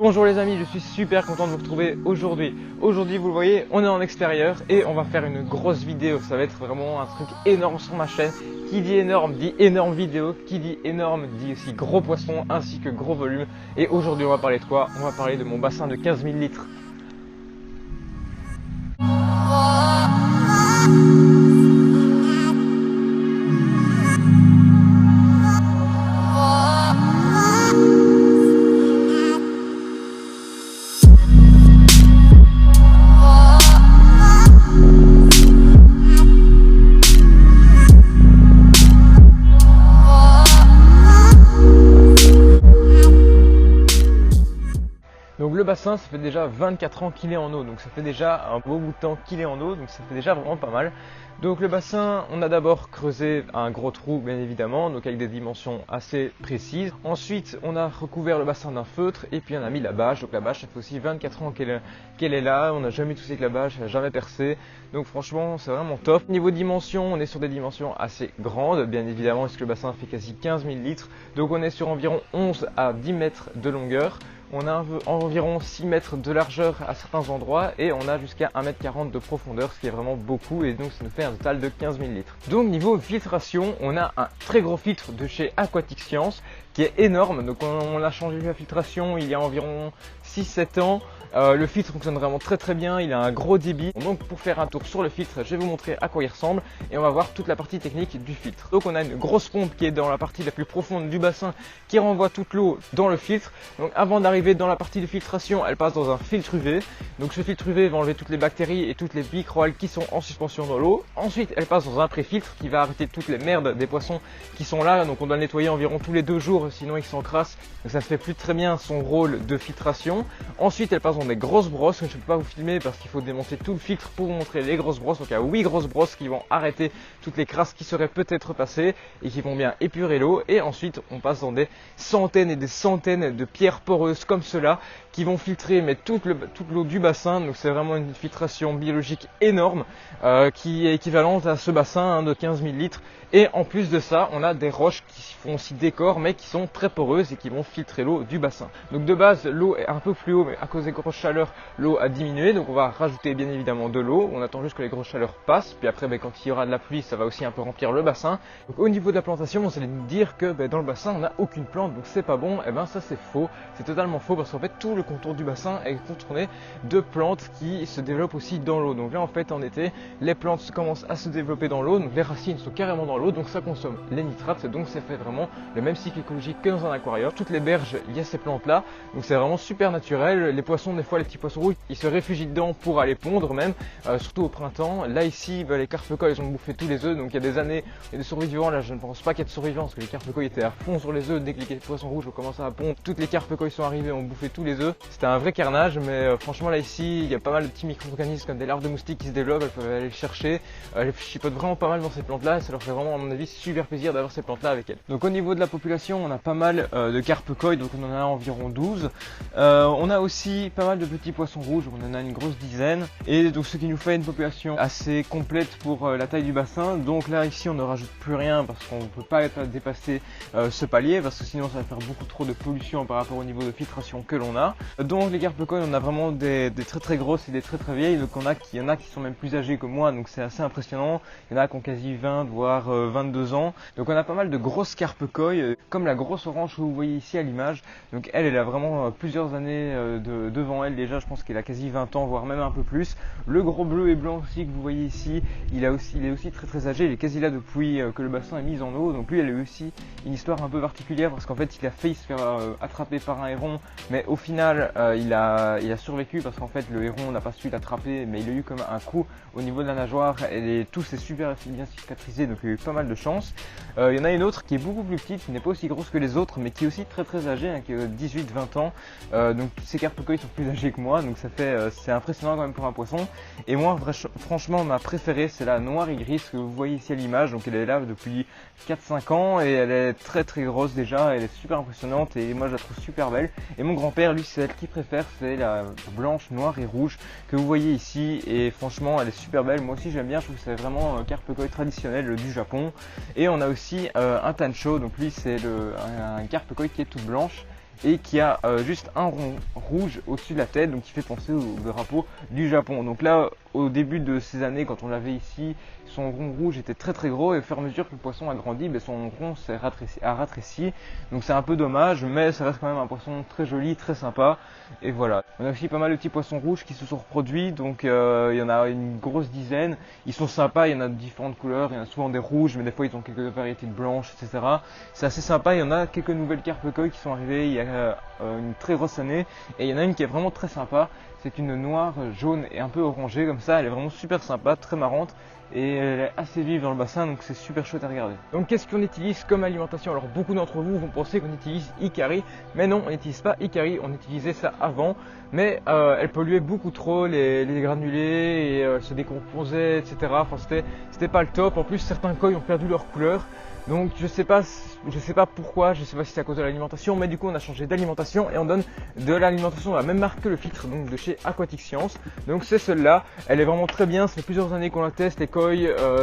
Bonjour les amis, je suis super content de vous retrouver aujourd'hui. Aujourd'hui, vous le voyez, on est en extérieur et on va faire une grosse vidéo. Ça va être vraiment un truc énorme sur ma chaîne. Qui dit énorme vidéo. Qui dit énorme dit aussi gros poisson ainsi que gros volume. Et aujourd'hui, on va parler de quoi? On va parler de mon bassin de 15 000 litres. Donc le bassin, ça fait déjà 24 ans qu'il est en eau, donc ça fait déjà un beau bout de temps qu'il est en eau, donc ça fait déjà vraiment pas mal. Donc le bassin, on a d'abord creusé un gros trou bien évidemment, donc avec des dimensions assez précises. Ensuite, on a recouvert le bassin d'un feutre et puis on a mis la bâche. Donc la bâche, ça fait aussi 24 ans qu'elle est là, on n'a jamais touché avec la bâche, elle n'a jamais percé. Donc franchement, c'est vraiment top. Niveau dimension, on est sur des dimensions assez grandes, bien évidemment, parce que le bassin fait quasi 15 000 litres. Donc on est sur environ 11 à 10 mètres de longueur. On a environ 6 mètres de largeur à certains endroits et on a jusqu'à 1,40 m de profondeur, ce qui est vraiment beaucoup, et donc ça nous fait un total de 15 000 litres. Donc niveau filtration, on a un très gros filtre de chez Aquatic Science qui est énorme. Donc on a changé la filtration il y a environ 6-7 ans. Le filtre fonctionne vraiment très bien, il a un gros débit. Donc pour faire un tour sur le filtre, je vais vous montrer à quoi il ressemble et on va voir toute la partie technique du filtre. Donc on a une grosse pompe qui est dans la partie la plus profonde du bassin qui renvoie toute l'eau dans le filtre. Donc avant d'arriver dans la partie de filtration, elle passe dans un filtre UV. Donc ce filtre UV va enlever toutes les bactéries et toutes les microalgues qui sont en suspension dans l'eau. Ensuite elle passe dans un pré-filtre qui va arrêter toutes les merdes des poissons qui sont là. Donc on doit le nettoyer environ tous les 2 jours, sinon il s'encrasse. Donc ça ne fait plus très bien son rôle de filtration. Ensuite elle passe dans des grosses brosses, je ne peux pas vous filmer parce qu'il faut démonter tout le filtre pour vous montrer les grosses brosses. Donc il y a 8 grosses brosses qui vont arrêter toutes les crasses qui seraient peut-être passées et qui vont bien épurer l'eau. Et ensuite on passe dans des centaines et des centaines de pierres poreuses comme cela qui vont filtrer mais toute l'eau du bassin. Donc c'est vraiment une filtration biologique énorme qui est équivalente à ce bassin de 15 000 litres. Et en plus de ça, on a des roches qui font aussi décor mais qui sont très poreuses et qui vont filtrer l'eau du bassin. Donc de base, l'eau est un peu plus haut, mais à cause des grosses chaleurs, l'eau a diminué. Donc on va rajouter bien évidemment de l'eau. On attend juste que les grosses chaleurs passent. Puis après, quand il y aura de la pluie, ça va aussi un peu remplir le bassin. Donc au niveau de la plantation, vous allez nous dire que dans le bassin, on n'a aucune plante, donc c'est pas bon. Et ça c'est faux. C'est totalement faux parce qu'en fait, tout le contour du bassin est contourné de plantes qui se développent aussi dans l'eau. Donc là, en fait, en été, les plantes commencent à se développer dans l'eau. Donc les racines sont carrément dans l'eau. Donc ça consomme les nitrates, donc ça fait vraiment le même cycle écologique que dans un aquarium. Toutes les berges, il y a ces plantes là, donc c'est vraiment super naturel. Les poissons, des fois les petits poissons rouges, ils se réfugient dedans pour aller pondre même, surtout au printemps. Là ici, les carpe-koi, ils ont bouffé tous les œufs, donc il y a des années, il y a des survivants. Là je ne pense pas qu'il y ait de survivants parce que les carpe-koi étaient à fond sur les œufs. Dès que les poissons rouges ont commencé à pondre, toutes les carpe-koi sont arrivés, ont bouffé tous les œufs. C'était un vrai carnage, mais franchement là ici, il y a pas mal de petits micro-organismes comme des larves de moustiques qui se développent. Elles peuvent aller les chercher, elles chipotent vraiment pas mal dans ces plantes là, et ça leur fait vraiment à mon avis super plaisir d'avoir ces plantes là avec elles. Donc au niveau de la population, on a pas mal de carpe-koi, donc on en a environ 12. On a aussi pas mal de petits poissons rouges, on en a une grosse dizaine, et donc ce qui nous fait une population assez complète pour la taille du bassin. Donc là ici on ne rajoute plus rien parce qu'on ne peut pas dépasser ce palier, parce que sinon ça va faire beaucoup trop de pollution par rapport au niveau de filtration que l'on a. Donc les carpe-koi, on a vraiment des très grosses et des très vieilles. Donc il y en a qui sont même plus âgées que moi, donc c'est assez impressionnant. Il y en a qui ont quasi 20 voire 22 ans. Donc on a pas mal de grosses carpe-koi, comme la grosse orange que vous voyez ici à l'image. Donc elle a vraiment plusieurs années devant elle déjà. Je pense qu'elle a quasi 20 ans, voire même un peu plus. Le gros bleu et blanc aussi que vous voyez ici, il est aussi très âgé. Il est quasi là depuis que le bassin est mis en eau. Donc lui, elle a eu aussi une histoire un peu particulière parce qu'en fait il a failli se faire attraper par un héron, mais au final il a survécu parce qu'en fait le héron n'a pas su l'attraper, mais il a eu comme un coup au niveau de la nageoire et tout s'est super bien cicatrisé, donc il a eu pas mal de chance. Il y en a une autre qui est beaucoup plus petite, qui n'est pas aussi grosse que les autres, mais qui est aussi très âgée, qui a 18-20 ans. Donc tous ces carpe-koi sont plus âgés que moi, donc c'est impressionnant quand même pour un poisson. Et moi franchement ma préférée, c'est la noire et grise que vous voyez ici à l'image. Donc elle est là depuis 4-5 ans et elle est très grosse déjà, elle est super impressionnante et moi je la trouve super belle. Et mon grand-père, lui, c'est elle qu'il préfère, c'est la blanche, noire et rouge que vous voyez ici, et franchement elle est super belle. Moi aussi j'aime bien, je trouve que c'est vraiment un carpe-koi traditionnel du Japon. Et on a aussi un tancho, donc lui c'est un carpe-koi qui est toute blanche et qui a juste un rond rouge au-dessus de la tête, donc qui fait penser au drapeau du Japon. Donc là, au début de ces années, quand on l'avait ici, son rond rouge était très très gros et au fur et à mesure que le poisson a grandi, son rond a ratréci. Donc c'est un peu dommage, mais ça reste quand même un poisson très joli, très sympa. Et voilà. On a aussi pas mal de petits poissons rouges qui se sont reproduits, donc il y en a une grosse dizaine. Ils sont sympas, il y en a de différentes couleurs, il y en a souvent des rouges, mais des fois ils ont quelques variétés de blanches, etc. C'est assez sympa, il y en a quelques nouvelles carpes koi qui sont arrivées il y a une très grosse année, et il y en a une qui est vraiment très sympa. C'est une noire, jaune et un peu orangée comme ça, elle est vraiment super sympa, très marrante. Et elle est assez vive dans le bassin, donc c'est super chouette à regarder. Donc qu'est-ce qu'on utilise comme alimentation? Alors beaucoup d'entre vous vont penser qu'on utilise Hikari, mais non, on n'utilise pas Hikari, on utilisait ça avant, mais elle polluait beaucoup trop les granulés, et elle se décomposait, etc. Enfin c'était pas le top. En plus certains koi ont perdu leur couleur. Donc je sais pas pourquoi, je sais pas si c'est à cause de l'alimentation, mais du coup on a changé d'alimentation et on donne de l'alimentation de la même marque que le filtre, donc de chez Aquatic Science. Donc c'est celle-là, elle est vraiment très bien, ça fait plusieurs années qu'on la teste, les koi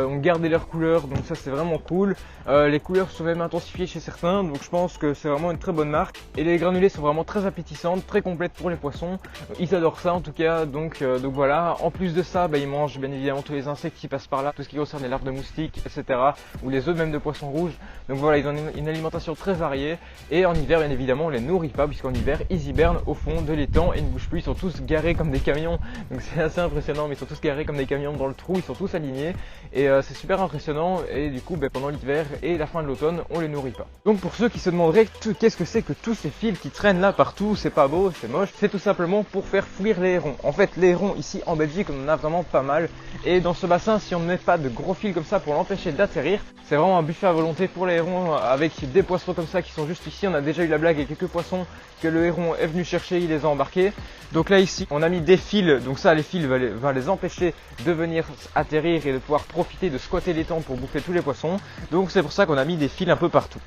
ont gardé leur couleur, donc ça c'est vraiment cool. Les couleurs sont même intensifiées chez certains, donc je pense que c'est vraiment une très bonne marque. Et les granulés sont vraiment très appétissantes, très complètes pour les poissons, ils adorent ça en tout cas, donc voilà. En plus de ça, ils mangent bien évidemment tous les insectes qui passent par là, tout ce qui concerne les larves de moustiques, etc. ou les œufs même de poissons rouges. Donc voilà, ils ont une alimentation très variée, et en hiver bien évidemment on les nourrit pas, puisqu'en hiver ils hibernent au fond de l'étang et ils ne bougent plus. Ils sont tous garés comme des camions, donc c'est assez impressionnant, mais ils sont tous garés comme des camions dans le trou, ils sont tous alignés, et c'est super impressionnant. Et du coup pendant l'hiver et la fin de l'automne on les nourrit pas. Donc pour ceux qui se demanderaient qu'est-ce que c'est que tous ces fils qui traînent là partout, c'est pas beau, c'est moche, c'est tout simplement pour faire fuir les hérons. En fait les hérons ici en Belgique on en a vraiment pas mal, et dans ce bassin si on ne met pas de gros fils comme ça pour l'empêcher d'atterrir, c'est vraiment un buffet à volonté pour les hérons, avec des poissons comme ça qui sont juste ici. On a déjà eu la blague avec quelques poissons que le héron est venu chercher, il les a embarqués. Donc là ici on a mis des fils, donc ça les fils va les empêcher de venir atterrir et de pouvoir profiter de squatter l'étang pour bouffer tous les poissons. Donc c'est pour ça qu'on a mis des fils un peu partout.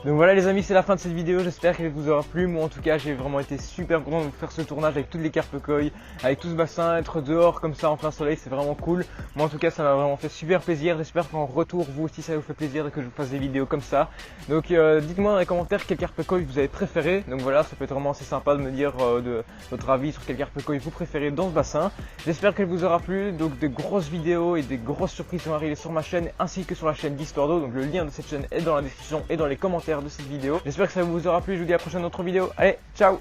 Donc voilà les amis, c'est la fin de cette vidéo, j'espère qu'elle vous aura plu. Moi en tout cas j'ai vraiment été super content de vous faire ce tournage avec toutes les carpes koi, avec tout ce bassin, être dehors comme ça en plein soleil, c'est vraiment cool. Moi en tout cas ça m'a vraiment fait super plaisir, j'espère qu'en retour vous aussi ça vous fait plaisir et que je vous fasse des vidéos comme ça. Donc dites-moi dans les commentaires quelle carpe koi vous avez préféré. Donc voilà, ça peut être vraiment assez sympa de me dire de votre avis sur quelle carpe koi vous préférez dans ce bassin. J'espère qu'elle vous aura plu, donc de grosses vidéos et des grosses surprises vont arriver sur ma chaîne ainsi que sur la chaîne d'Histoire d'eau. Donc le lien de cette chaîne est dans la description et dans les commentaires de cette vidéo. J'espère que ça vous aura plu, je vous dis à la prochaine autre vidéo. Allez, ciao!